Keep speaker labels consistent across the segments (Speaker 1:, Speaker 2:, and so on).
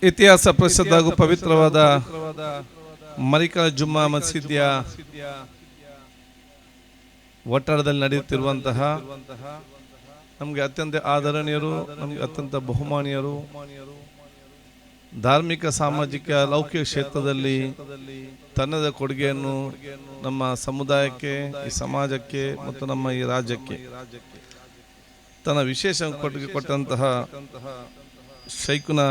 Speaker 1: ಇತಿಹಾಸ ಪ್ರಸಿದ್ಧ ಹಾಗೂ ಪವಿತ್ರವಾದ ಮರಿಕಲ ಜುಮ್ಮಾ ಮಸೀದಿಯ ಒತ್ತಡದಲ್ಲಿ ನಡೆಯುತ್ತಿರುವಂತಹ ನಮಗೆ ಅತ್ಯಂತ ಆದರಣೀಯರು, ನಮಗೆ ಅತ್ಯಂತ ಬಹುಮಾನೀಯರು, ಧಾರ್ಮಿಕ ಸಾಮಾಜಿಕ ಲೌಕಿಕ ಕ್ಷೇತ್ರದಲ್ಲಿ ತನ್ನದ ಕೊಡುಗೆಯನ್ನು ನಮ್ಮ ಸಮುದಾಯಕ್ಕೆ, ಈ ಸಮಾಜಕ್ಕೆ ಮತ್ತು ನಮ್ಮ ಈ ರಾಜ್ಯಕ್ಕೆ ತನ್ನ ವಿಶೇಷ ಕೊಡುಗೆ ಕೊಟ್ಟಂತಹ ಶೈಖುನ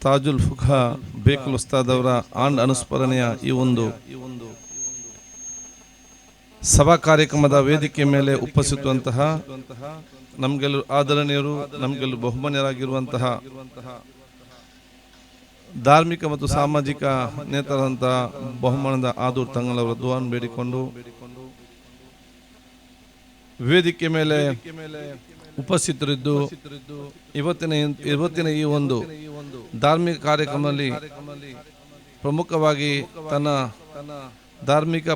Speaker 1: ತಾಜುಲ್ ಫುಖಾ ಬೇಕುಲ್ ಉಸ್ತಾದ್ ಅವರ ಆಂಡ್ ಅನುಸ್ಮರಣೆಯ ಈ ಒಂದು ಸಭಾ ಕಾರ್ಯಕ್ರಮದ ವೇದಿಕೆ ಮೇಲೆ ಉಪಸ್ಥಿತವಂತಹ ನಮಗೆಲ್ಲರೂ ಆದರಣೀಯರು, ನಮಗೆಲ್ಲರೂ ಬಹುಮಾನ್ಯರಾಗಿರುವಂತಹ ಧಾರ್ಮಿಕ ಮತ್ತು ಸಾಮಾಜಿಕ ನೇತರಂತಹ ಬಹುಮಾನದ ಆದೂರ್ ತಂಗಲವರ ದುಆನ್ ಬೇಡಿಕೊಂಡು ವೇದಿಕೆ ಮೇಲೆ ಉಪಸ್ಥಿತರಿದ್ದು ಇವತ್ತಿನ ಈ ಒಂದು ಧಾರ್ಮಿಕ ಕಾರ್ಯಕ್ರಮದಲ್ಲಿ ಪ್ರಮುಖವಾಗಿ ತನ್ನ ಧಾರ್ಮಿಕ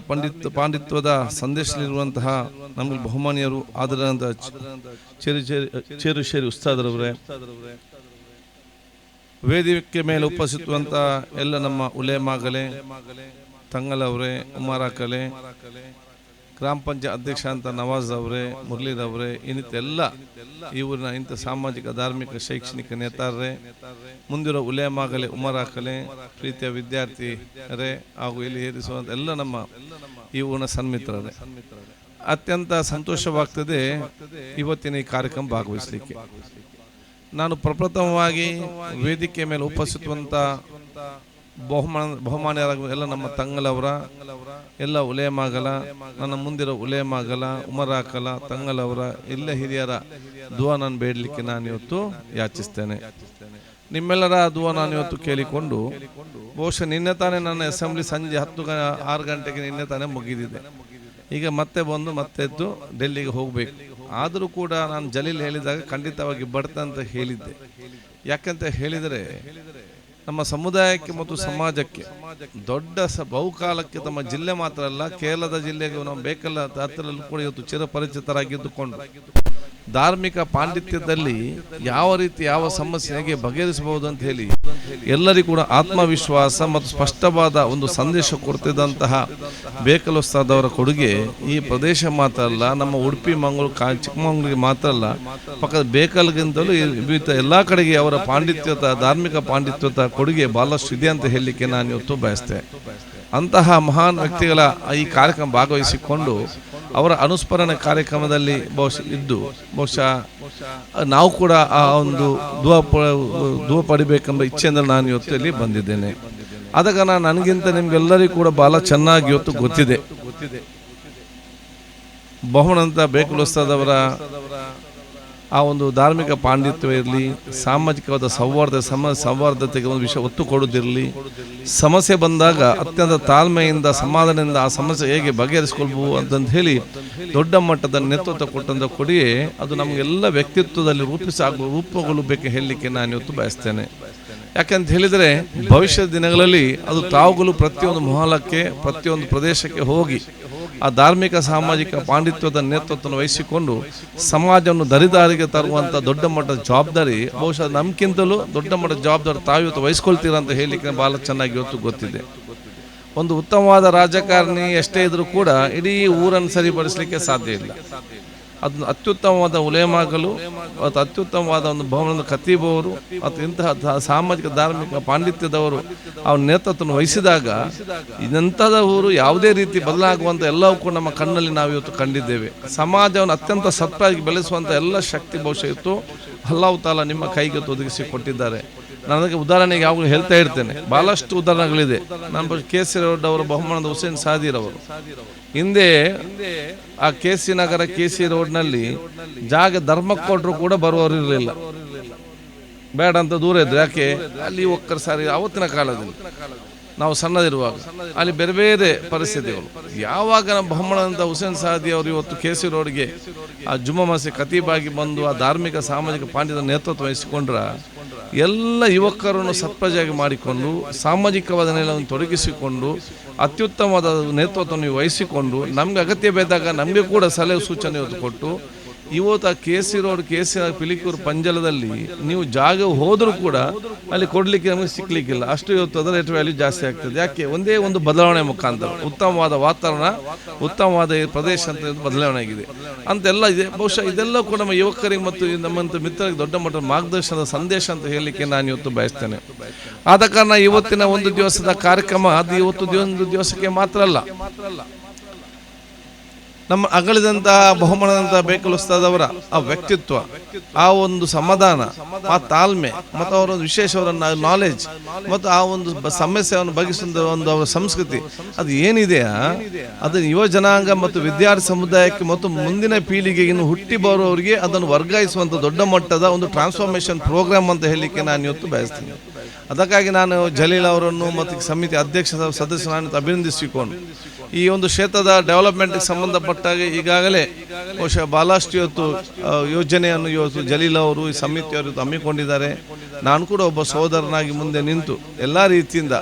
Speaker 1: ಪಾಂಡಿತ್ಯದ ಸಂದೇಶದಲ್ಲಿರುವಂತಹ ನಮಗೆ ಬಹುಮಾನೀಯರು ಆದರಂತ ಚೇರು ಉಸ್ತಾದರವರೇ, ವೇದಿಕೆ ಮೇಲೆ ಉಪಸ್ಥಿತವಂತಹ ಎಲ್ಲ ನಮ್ಮ ಉಲೇಮಾಗಲೇ, ತಂಗಲವರೇ, ಉಮಾರಾಕಲೆ, ಗ್ರಾಮ ಪಂಚಾಯತ್ ಅಧ್ಯಕ್ಷ ಅಂತ ನವಾಜ್ ಅವರೇ, ಮುರಳೀರ್ ಅವರೇ, ಇನ್ನಿತೆಲ್ಲ ಈ ಊರಿನ ಇಂಥ ಸಾಮಾಜಿಕ ಧಾರ್ಮಿಕ ಶೈಕ್ಷಣಿಕ ನೇತಾರರೇ, ಮುಂದಿರೋ ಉಲೇಮಾಗಲೇ, ಉಮರಾಕಲೆ, ಪ್ರೀತಿಯ ವಿದ್ಯಾರ್ಥಿರೇ ಹಾಗೂ ಇಲ್ಲಿ ಏರಿಸುವಂಥ ಎಲ್ಲ ನಮ್ಮ ಈ ಊರಿನ ಸನ್ಮಿತ್ರರೇ, ಅತ್ಯಂತ ಸಂತೋಷವಾಗ್ತದೆ ಇವತ್ತಿನ ಈ ಕಾರ್ಯಕ್ರಮ ಭಾಗವಹಿಸಲಿಕ್ಕೆ. ನಾನು ಪ್ರಪ್ರಥಮವಾಗಿ ವೇದಿಕೆ ಮೇಲೆ ಉಪಸ್ಥಿತವಂತ ಬಹುಮಾನ್ಯರಾಗ ಎಲ್ಲ ನಮ್ಮ ತಂಗಲವರ ಎಲ್ಲ ಉಲೇಮಾಗಲ, ನನ್ನ ಮುಂದಿರೋ ಉಲೇಮಾಗಲ, ಉಮರಾಕಲ, ತಂಗಲವರ ಎಲ್ಲ ಹಿರಿಯರ ದುವಾ ನಾನು ಬೇಡಲಿಕ್ಕೆ ನಾನು ಇವತ್ತು ಯಾಚಿಸ್ತೇನೆ. ನಿಮ್ಮೆಲ್ಲರ ದುವಾ ನಾನು ಇವತ್ತು ಕೇಳಿಕೊಂಡು, ಬಹುಶಃ ನಿನ್ನೆ ತಾನೇ ನನ್ನ ಅಸೆಂಬ್ಲಿ ಸಂಜೆ 6 ಗಂಟೆಗೆ ನಿನ್ನೆ ತಾನೇ ಮುಗಿದಿದೆ. ಈಗ ಮತ್ತೆ ಬಂದು ಮತ್ತೆ ಎದ್ದು ಡೆಲ್ಲಿಗೆ ಹೋಗಬೇಕು. ಆದರೂ ಕೂಡ ನಾನು ಜಲೀಲ್ ಹೇಳಿದಾಗ ಖಂಡಿತವಾಗಿ ಬಡ್ತೆ ಅಂತ ಹೇಳಿದ್ದೆ. ಯಾಕಂತ ಹೇಳಿದರೆ ನಮ್ಮ ಸಮುದಾಯಕ್ಕೆ ಮತ್ತು ಸಮಾಜಕ್ಕೆ ದೊಡ್ಡ ಬಹುಕಾಲಕ್ಕೆ ತಮ್ಮ ಜಿಲ್ಲೆ ಮಾತ್ರ ಅಲ್ಲ, ಕೇರಳದ ಜಿಲ್ಲೆಗೆ ನಾವು ಬೇಕಲ್ಲ ಹತ್ತಿರಲ್ಲೂ ಕೂಡ ಇವತ್ತು ಚಿರಪರಿಚಿತರಾಗಿದ್ದುಕೊಂಡು ಧಾರ್ಮಿಕ ಪಾಂಡಿತ್ಯದಲ್ಲಿ ಯಾವ ರೀತಿ ಯಾವ ಸಮಸ್ಯೆ ಹೇಗೆ ಬಗೆಹರಿಸಬಹುದು ಅಂತ ಹೇಳಿ ಎಲ್ಲರಿಗೂ ಕೂಡ ಆತ್ಮವಿಶ್ವಾಸ ಮತ್ತು ಸ್ಪಷ್ಟವಾದ ಒಂದು ಸಂದೇಶ ಕೊಡ್ತಿದ್ದಂತಹ ಬೇಕಲ್ ಉಸ್ತಾದ್ ಅವರ ಕೊಡುಗೆ ಈ ಪ್ರದೇಶ ಮಾತ್ರ ಅಲ್ಲ, ನಮ್ಮ ಉಡುಪಿ, ಮಂಗಳೂರು, ಚಿಕ್ಕಮಗಳೂರಿಗೆ ಮಾತ್ರ ಅಲ್ಲ, ಪಕ್ಕದ ಬೇಕಲ್ಗಿಂತಲೂ ಎಲ್ಲ ಕಡೆಗೆ ಅವರ ಪಾಂಡಿತ್ಯದ ಧಾರ್ಮಿಕ ಪಾಂಡಿತ್ಯದ ಕೊಡುಗೆ ಬಹಳಷ್ಟು ಇದೆ ಅಂತ ಹೇಳಲಿಕ್ಕೆ ನಾನು ಇವತ್ತು ಬಯಸ್ತೇನೆ. ಅಂತಹ ಮಹಾನ್ ವ್ಯಕ್ತಿಗಳ ಈ ಕಾರ್ಯಕ್ರಮ ಭಾಗವಹಿಸಿಕೊಂಡು ಅವರ ಅನುಸ್ಮರಣೆ ಕಾರ್ಯಕ್ರಮದಲ್ಲಿ ಬಹುಶಃ ನಾವು ಕೂಡ ಆ ಒಂದು ದುವಾ ಪಡಿಬೇಕೆಂಬ ಇಚ್ಛೆಯಿಂದ ನಾನು ಇವತ್ತು ಇಲ್ಲಿ ಬಂದಿದ್ದೇನೆ. ಆದಾಗ ನನಗಿಂತ ನಿಮ್ಗೆಲ್ಲರಿಗೂ ಕೂಡ ಬಹಳ ಚೆನ್ನಾಗಿ ಇವತ್ತು ಗೊತ್ತಿದೆ. ಬಹುಮಾನಂತ ಬೇಕುಲ್ ಉಸ್ತಾದ್ ಅವರ ಆ ಒಂದು ಧಾರ್ಮಿಕ ಪಾಂಡಿತ್ಯ ಇರಲಿ, ಸಾಮಾಜಿಕವಾದ ಸೌಹಾರ್ದತೆಗೆ ಒಂದು ವಿಷಯ ಒತ್ತು ಕೊಡುವುದಿರಲಿ, ಸಮಸ್ಯೆ ಬಂದಾಗ ಅತ್ಯಂತ ತಾಳ್ಮೆಯಿಂದ ಸಮಾಧಾನದಿಂದ ಆ ಸಮಸ್ಯೆ ಹೇಗೆ ಬಗೆಹರಿಸಿಕೊಳ್ಬಹುದು ಅಂತಂತ ಹೇಳಿ ದೊಡ್ಡ ಮಟ್ಟದ ನೇತೃತ್ವ ಕೊಟ್ಟಂತ ಕೊಡುಗೆ ಅದು ನಮಗೆಲ್ಲ ವ್ಯಕ್ತಿತ್ವದಲ್ಲಿ ರೂಪುಗೊಳ್ಳಬೇಕು ಹೇಳಲಿಕ್ಕೆ ನಾನು ಇವತ್ತು ಬಯಸ್ತೇನೆ. ಯಾಕಂತ ಹೇಳಿದರೆ ಭವಿಷ್ಯದ ದಿನಗಳಲ್ಲಿ ಅದು ತಾವುಗಳು ಪ್ರತಿಯೊಂದು ಮೊಹಲಕ್ಕೆ, ಪ್ರತಿಯೊಂದು ಪ್ರದೇಶಕ್ಕೆ ಹೋಗಿ ಆ ಧಾರ್ಮಿಕ ಸಾಮಾಜಿಕ ಪಾಂಡಿತ್ಯದ ನೇತೃತ್ವವನ್ನು ವಹಿಸಿಕೊಂಡು ಸಮಾಜವನ್ನು ದರಿದಾರಿಗೆ ತರುವಂಥ ದೊಡ್ಡ ಮಟ್ಟದ ಜವಾಬ್ದಾರಿ ಬಹುಶಃ ನಮ್ಗಿಂತಲೂ ದೊಡ್ಡ ಮಟ್ಟದ ಜವಾಬ್ದಾರಿ ತಾವು ಇವತ್ತು ವಹಿಸ್ಕೊಳ್ತೀರ ಅಂತ ಹೇಳಲಿಕ್ಕೆ ಬಹಳ ಚೆನ್ನಾಗಿ ಇವತ್ತು ಗೊತ್ತಿದೆ. ಒಂದು ಉತ್ತಮವಾದ ರಾಜಕಾರಣಿ ಎಷ್ಟೇ ಇದ್ರೂ ಕೂಡ ಇಡೀ ಊರನ್ನು ಸರಿಪಡಿಸಲಿಕ್ಕೆ ಸಾಧ್ಯ ಇಲ್ಲ. ಅದನ್ನು ಅತ್ಯುತ್ತಮವಾದ ಉಲೇಮಾಗಲು ಮತ್ತು ಅತ್ಯುತ್ತಮವಾದ ಒಂದು ಭವನದ ಖತೀಬ್ ಅವರು ಮತ್ತು ಇಂತಹ ಸಾಮಾಜಿಕ ಧಾರ್ಮಿಕ ಪಾಂಡಿತ್ಯದವರು ಅವ್ರ ನೇತೃತ್ವವನ್ನು ವಹಿಸಿದಾಗ ಇಂಥದ ಊರು ಯಾವುದೇ ರೀತಿ ಬದಲಾಗುವಂಥ ಎಲ್ಲವೂ ಕೂಡ ನಮ್ಮ ಕಣ್ಣಲ್ಲಿ ನಾವು ಇವತ್ತು ಕಂಡಿದ್ದೇವೆ. ಸಮಾಜವನ್ನು ಅತ್ಯಂತ ಸತ್ವಾಗಿ ಬೆಳೆಸುವಂಥ ಎಲ್ಲ ಶಕ್ತಿ ಬಹುಶಃ ಇತ್ತು ಅಲ್ಲಾಹ್ ತಾಲಾ ನಿಮ್ಮ ಕೈಗೆ ಒದಗಿಸಿ ಕೊಟ್ಟಿದ್ದಾರೆ. ನನಗೆ ಉದಾಹರಣೆಗೆ ಯಾವಾಗಲೂ ಹೇಳ್ತಾ ಇರ್ತೇನೆ, ಬಹಳಷ್ಟು ಉದಾಹರಣೆಗಳಿದೆ. ನಮ್ಮ KC ರೋಡ್ ಅವರು ಬಹುಮಾನದ ಹುಸೇನ್ ಸಾದಿರ್ ಅವರು ಹಿಂದೆ ಆ KC ನಗರ KC ರೋಡ್ನಲ್ಲಿ ಜಾಗ ಧರ್ಮಕ್ಕೆ ಕೊಟ್ಟರು ಕೂಡ ಬರುವವರು ಇರಲಿಲ್ಲ, ಬೇಡ ಅಂತ ದೂರ ಇದ್ರು. ಯಾಕೆ? ಅಲ್ಲಿ ಒಕ್ಕರ್ ಸಾರಿ ಆವತ್ತಿನ ಕಾಲದಲ್ಲಿ ನಾವು ಸಣ್ಣದಿರುವಾಗ ಅಲ್ಲಿ ಬೇರೆ ಬೇರೆ ಪರಿಸ್ಥಿತಿಗಳು. ಯಾವಾಗ ನಮ್ಮ ಬಹುಮಾನದ ಹುಸೇನ್ ಸಾದಿ ಅವರು ಇವತ್ತು KC ರೋಡ್ಗೆ ಆ ಜುಮ್ಮಾ ಮಸೀದಿ ಖತೀಬಾಗಿ ಬಂದು ಆ ಧಾರ್ಮಿಕ ಸಾಮಾಜಿಕ ಪಾಂಡಿತ್ಯದ ನೇತೃತ್ವ ವಹಿಸಿಕೊಂಡ್ರ ಎಲ್ಲ ಯುವಕರನ್ನು ಸತ್ಪ್ರಜೆಯಾಗಿ ಮಾಡಿಕೊಂಡು ಸಾಮಾಜಿಕವಾದ ನೆಲೆಯನ್ನು ತೊಡಗಿಸಿಕೊಂಡು ಅತ್ಯುತ್ತಮವಾದ ನೇತೃತ್ವವನ್ನು ವಹಿಸಿಕೊಂಡು ನಮ್ಗೆ ಅಗತ್ಯ ಬೇದಾಗ ನಮಗೆ ಕೂಡ ಸಲಹೆ ಸೂಚನೆ ಕೊಟ್ಟು ಇವತ್ತು ಆ KC ರೋಡ್ KC ಪಿಲಿಕೂರು ಪಂಜಲದಲ್ಲಿ ನೀವು ಜಾಗ ಹೋದರೂ ಕೂಡ ಅಲ್ಲಿ ಕೊಡಲಿಕ್ಕೆ ನಮಗೆ ಸಿಕ್ಕಲಿಕ್ಕಿಲ್ಲ. ಅಷ್ಟು ಇವತ್ತು ಅದರ ರೇಟ್ ವ್ಯಾಲ್ಯೂ ಜಾಸ್ತಿ ಆಗ್ತದೆ. ಯಾಕೆ? ಒಂದೇ ಒಂದು ಬದಲಾವಣೆ ಮುಖಾಂತರ ಉತ್ತಮವಾದ ವಾತಾವರಣ, ಉತ್ತಮವಾದ ಪ್ರದೇಶ ಅಂತ ಬದಲಾವಣೆ ಆಗಿದೆ ಅಂತೆಲ್ಲ ಇದೆ. ಬಹುಶಃ ಇದೆಲ್ಲ ಕೂಡ ನಮ್ಮ ಯುವಕರಿಗೆ ಮತ್ತು ನಮ್ಮಂಥ ಮಿತ್ರರಿಗೆ ದೊಡ್ಡ ಮಟ್ಟದ ಮಾರ್ಗದರ್ಶನದ ಸಂದೇಶ ಅಂತ ಹೇಳಲಿಕ್ಕೆ ನಾನು ಇವತ್ತು ಬಯಸ್ತೇನೆ. ಆದ ಕಾರಣ ಇವತ್ತಿನ ಒಂದು ದಿವಸದ ಕಾರ್ಯಕ್ರಮ ಅದು ಇವತ್ತು ಒಂದು ದಿವಸಕ್ಕೆ ಮಾತ್ರ ಅಲ್ಲ. ನಮ್ಮ ಅಗಲಿದಂತಹ ಬಹುಮಾನದಂತಹ ಬೇಕಲ್ ಉಸ್ತಾದವರ ಆ ವ್ಯಕ್ತಿತ್ವ, ಆ ಒಂದು ಸಮಾಧಾನ, ಆ ತಾಳ್ಮೆ ಮತ್ತು ಅವರ ಒಂದು ವಿಶೇಷವಾದ ನಾಲೆಜ್ ಮತ್ತು ಆ ಒಂದು ಸಮಸ್ಯೆಯನ್ನು ಬಗೆಸುವ ಒಂದು ಅವರ ಸಂಸ್ಕೃತಿ ಅದು ಏನಿದೆಯಾ ಅದು ಯುವ ಜನಾಂಗ ಮತ್ತು ವಿದ್ಯಾರ್ಥಿ ಸಮುದಾಯಕ್ಕೆ ಮತ್ತು ಮುಂದಿನ ಪೀಳಿಗೆಗೆ ಇನ್ನು ಹುಟ್ಟಿ ಬರುವವರಿಗೆ ಅದನ್ನು ವರ್ಗಾಯಿಸುವಂಥ ದೊಡ್ಡ ಮಟ್ಟದ ಒಂದು ಟ್ರಾನ್ಸ್ಫಾರ್ಮೇಷನ್ ಪ್ರೋಗ್ರಾಮ್ ಅಂತ ಹೇಳಲಿಕ್ಕೆ ನಾನು ಇವತ್ತು ಬಯಸ್ತೀನಿ. ಅದಕ್ಕಾಗಿ ನಾನು ಜಲೀಲ್ ಅವರನ್ನು ಮತ್ತು ಸಮಿತಿ ಅಧ್ಯಕ್ಷ ಸದಸ್ಯರನ್ನು ಅಭಿನಂದಿಸಿಕೊಂಡು ಈ ಒಂದು ಕ್ಷೇತ್ರದ ಡೆವಲಪ್ಮೆಂಟ್ಗೆ ಸಂಬಂಧಪಟ್ಟಾಗ ಈಗಾಗಲೇ ಬಹುಶಃ ಬಹಳಷ್ಟು ಇವತ್ತು ಯೋಜನೆಯನ್ನು ಇವತ್ತು ಜಲೀಲ್ ಅವರು ಈ ಸಮಿತಿಯವರು ಹಮ್ಮಿಕೊಂಡಿದ್ದಾರೆ. ನಾನು ಕೂಡ ಒಬ್ಬ ಸಹೋದರನಾಗಿ ಮುಂದೆ ನಿಂತು ಎಲ್ಲ ರೀತಿಯಿಂದ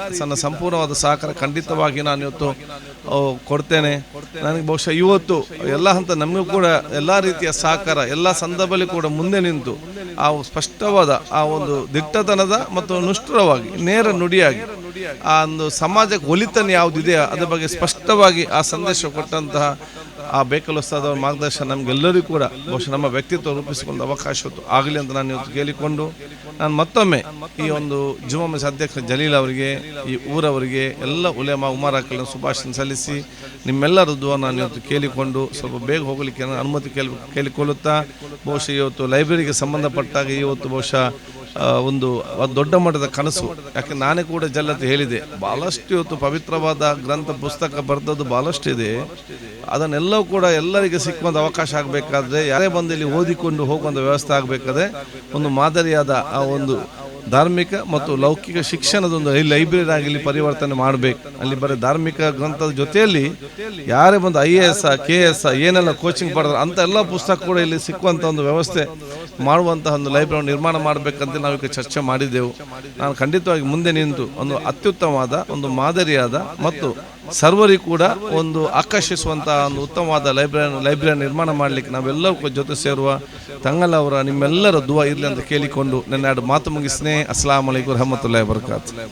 Speaker 1: ಸಂಪೂರ್ಣವಾದ ಸಹಕಾರ ಖಂಡಿತವಾಗಿ ನಾನು ಇವತ್ತು ಕೊಡ್ತೇನೆ. ನನಗೆ ಬಹುಶಃ ಇವತ್ತು ಎಲ್ಲ ಹಂತ ನಮಗೂ ಕೂಡ ಎಲ್ಲ ರೀತಿಯ ಸಹಕಾರ ಎಲ್ಲ ಸಂದರ್ಭದಲ್ಲಿ ಕೂಡ ಮುಂದೆ ನಿಂತು ಆ ಸ್ಪಷ್ಟವಾದ ಆ ಒಂದು ದಿಟ್ಟತನದ ಮತ್ತು ನುಷ್ಠುರವಾಗಿ ನೇರ ನುಡಿಯಾಗಿ ಆ ಒಂದು ಸಮಾಜಕ್ಕೆ ಒಲಿತನ ಯಾವುದಿದೆಯೋ ಅದರ ಬಗ್ಗೆ ಸ್ಪಷ್ಟವಾಗಿ ಆ ಸಂದೇಶ ಕೊಟ್ಟಂತಹ ಆ ಬೇಕಲ್ ಉಸ್ತಾದವರ ಮಾರ್ಗದರ್ಶನ ನಮಗೆಲ್ಲರಿಗೂ ಕೂಡ ಬಹುಶಃ ನಮ್ಮ ವ್ಯಕ್ತಿತ್ವ ರೂಪಿಸಿಕೊಂಡು ಅವಕಾಶ ಆಗಲಿ ಅಂತ ನಾನು ಇವತ್ತು ಕೇಳಿಕೊಂಡು ನಾನು ಮತ್ತೊಮ್ಮೆ ಈ ಒಂದು ಜುಮಾ ಮಸೀದ್ ಅಧ್ಯಕ್ಷ ಜಲೀಲ್ ಅವರಿಗೆ, ಈ ಊರವರಿಗೆ, ಎಲ್ಲ ಉಲೇಮಾ ಉಮರಾಕಲ್ನ ಶುಭಾಶಯ ಸಲ್ಲಿಸಿ ನಿಮ್ಮೆಲ್ಲರ ದುವಾ ನಾನು ಇವತ್ತು ಕೇಳಿಕೊಂಡು ಸ್ವಲ್ಪ ಬೇಗ ಹೋಗಲಿಕ್ಕೆ ಅನುಮತಿ ಕೇಳಿಕೊಳ್ಳುತ್ತಾ ಬಹುಶಃ ಇವತ್ತು ಲೈಬ್ರರಿಗೆ ಸಂಬಂಧಪಟ್ಟಾಗ ಇವತ್ತು ಬಹುಶಃ ಒಂದು ದೊಡ್ಡ ಮಟ್ಟದ ಕನಸು. ಯಾಕೆ ನಾನೇ ಕೂಡ ಜಲ್ಲತ್ತು ಹೇಳಿದೆ, ಭಾಳಷ್ಟು ಇವತ್ತು ಪವಿತ್ರವಾದ ಗ್ರಂಥ ಪುಸ್ತಕ ಬರೆದದ್ದು ಭಾಳಷ್ಟು ಇದೆ. ಅದನ್ನೆಲ್ಲವೂ ಕೂಡ ಎಲ್ಲರಿಗೆ ಸಿಕ್ಕುವಂಥ ಅವಕಾಶ ಆಗಬೇಕಾದ್ರೆ, ಯಾರೇ ಬಂದು ಇಲ್ಲಿ ಓದಿಕೊಂಡು ಹೋಗುವಂಥ ವ್ಯವಸ್ಥೆ ಆಗಬೇಕಾದ್ರೆ ಒಂದು ಮಾದರಿಯಾದ ಆ ಒಂದು ಧಾರ್ಮಿಕ ಮತ್ತು ಲೌಕಿಕ ಶಿಕ್ಷಣದೊಂದು ಲೈಬ್ರರಿ ಆಗಿ ಇಲ್ಲಿ ಪರಿವರ್ತನೆ ಮಾಡಬೇಕು. ಅಲ್ಲಿ ಬರೀ ಧಾರ್ಮಿಕ ಗ್ರಂಥದ ಜೊತೆಯಲ್ಲಿ ಯಾರೇ ಬಂದು IAS KS ಏನೆಲ್ಲ ಕೋಚಿಂಗ್ ಪಡೆದ್ರೆ ಅಂಥ ಎಲ್ಲ ಪುಸ್ತಕ ಕೂಡ ಇಲ್ಲಿ ಸಿಕ್ಕುವಂಥ ಒಂದು ವ್ಯವಸ್ಥೆ ಮಾಡುವಂತಹ ಒಂದು ಲೈಬ್ರರಿ ನಿರ್ಮಾಣ ಮಾಡಬೇಕಂತ ನಾವು ಈಗ ಚರ್ಚೆ ಮಾಡಿದ್ದೆವು. ನಾನು ಖಂಡಿತವಾಗಿ ಮುಂದೆ ನಿಂತು ಒಂದು ಅತ್ಯುತ್ತಮವಾದ ಒಂದು ಮಾದರಿಯಾದ ಮತ್ತು ಸರ್ವರಿಗೂ ಕೂಡ ಒಂದು ಆಕರ್ಷಿಸುವಂತಹ ಒಂದು ಉತ್ತಮವಾದ ಲೈಬ್ರರಿ ನಿರ್ಮಾಣ ಮಾಡಲಿಕ್ಕೆ ನಾವೆಲ್ಲರೂ ಜೊತೆ ಸೇರುವ ತಂಗಲವರ ನಿಮ್ಮೆಲ್ಲರ ದುವಾ ಇರಲಿ ಅಂತ ಕೇಳಿಕೊಂಡು ನನ್ನ ಎರಡು ಮಾತು ಮುಗಿಸ್ನೇ. ಅಸ್ಸಲಾಮು ಅಲೈಕುಂ ವರಹಮತುಲ್ಲಾಹಿ ವಬರಕಾತುಹು.